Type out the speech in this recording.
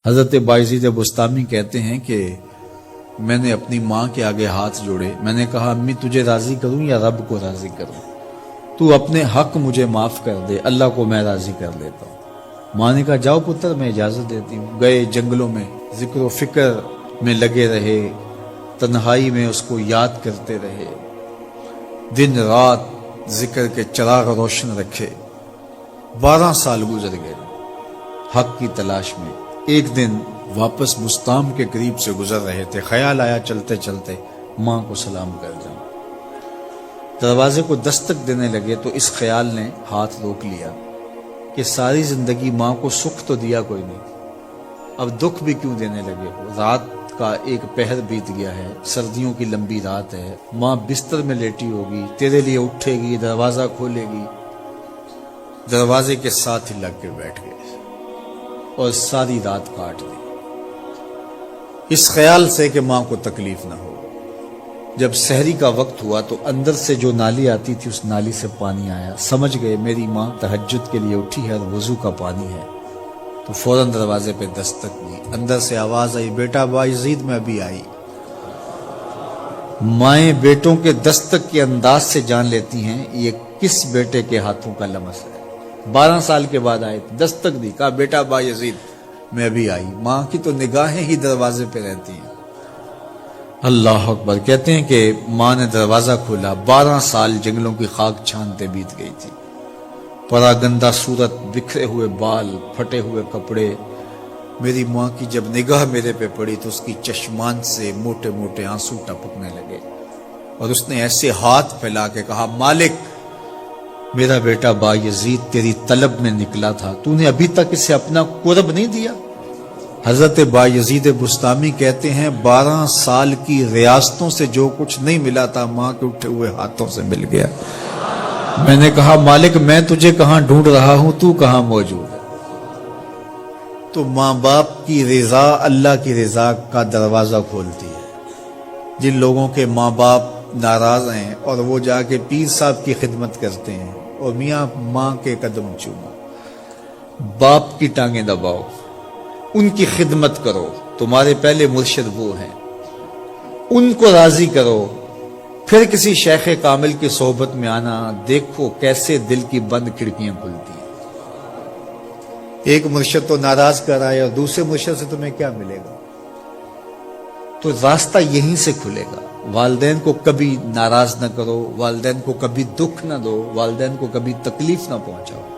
حضرت بایزید بستامی کہتے ہیں کہ میں نے اپنی ماں کے آگے ہاتھ جوڑے، میں نے کہا امی تجھے راضی کروں یا رب کو راضی کروں؟ تو اپنے حق مجھے معاف کر دے، اللہ کو میں راضی کر لیتا ہوں۔ ماں نے کہا جاؤ پتر میں اجازت دیتی ہوں۔ گئے جنگلوں میں ذکر و فکر میں لگے رہے، تنہائی میں اس کو یاد کرتے رہے، دن رات ذکر کے چراغ روشن رکھے۔ 12 سال گزر گئے حق کی تلاش میں۔ ایک دن واپس بستام کے قریب سے گزر رہے تھے، خیال آیا چلتے چلتے ماں کو سلام کر جاؤں۔ دروازے کو دستک دینے لگے تو اس خیال نے ہاتھ روک لیا کہ ساری زندگی ماں کو سکھ تو دیا کوئی نہیں، اب دکھ بھی کیوں دینے لگے ہو؟ رات کا ایک پہر بیت گیا ہے، سردیوں کی لمبی رات ہے، ماں بستر میں لیٹی ہوگی، تیرے لیے اٹھے گی، دروازہ کھولے گی۔ دروازے کے ساتھ ہی لگ کے بیٹھ گئے اور ساری رات کاٹ دی، اس خیال سے کہ ماں کو تکلیف نہ ہو۔ جب سحری کا وقت ہوا تو اندر سے جو نالی آتی تھی اس نالی سے پانی آیا، سمجھ گئے میری ماں تہجد کے لیے اٹھی ہے اور وضو کا پانی ہے، تو فوراً دروازے پہ دستک دی۔ اندر سے آواز آئی بیٹا بایزید میں ابھی آئی۔ مائیں بیٹوں کے دستک کے انداز سے جان لیتی ہیں یہ کس بیٹے کے ہاتھوں کا لمس ہے۔ 12 سال کے بعد آئے، دستک دی، کہا بیٹا بایزید میں ابھی آئی۔ ماں کی تو نگاہیں ہی دروازے پہ رہتی ہیں۔ اللہ اکبر۔ کہتے ہیں کہ ماں نے دروازہ کھولا، 12 سال جنگلوں کی خاک چھانتے بیت گئی تھی، پراگندہ صورت، بکھرے ہوئے بال، پھٹے ہوئے کپڑے۔ میری ماں کی جب نگاہ میرے پہ پڑی تو اس کی چشمان سے موٹے موٹے آنسو ٹپکنے لگے، اور اس نے ایسے ہاتھ پھیلا کے کہا مالک میرا بیٹا بایزید تیری طلب میں نکلا تھا، تو نے ابھی تک اسے اپنا قرب نہیں دیا۔ حضرت بایزید بستامی کہتے ہیں 12 سال کی ریاستوں سے جو کچھ نہیں ملا تھا ماں کے اٹھے ہوئے ہاتھوں سے مل گیا۔ میں نے کہا مالک میں تجھے کہاں ڈھونڈ رہا ہوں، تو کہاں موجود ہے؟ تو ماں باپ کی رضا اللہ کی رضا کا دروازہ کھولتی ہے۔ جن لوگوں کے ماں باپ ناراض ہیں اور وہ جا کے پیر صاحب کی خدمت کرتے ہیں اور میاں ماں کے قدم چومو، باپ کی ٹانگیں دباؤ، ان کی خدمت کرو، تمہارے پہلے مرشد وہ ہیں، ان کو راضی کرو، پھر کسی شیخ کامل کی صحبت میں آنا، دیکھو کیسے دل کی بند کھڑکیاں کھلتی ہیں۔ ایک مرشد تو ناراض کر آئے اور دوسرے مرشد سے تمہیں کیا ملے گا؟ تو راستہ یہیں سے کھلے گا۔ والدین کو کبھی ناراض نہ کرو، والدین کو کبھی دکھ نہ دو، والدین کو کبھی تکلیف نہ پہنچاؤ۔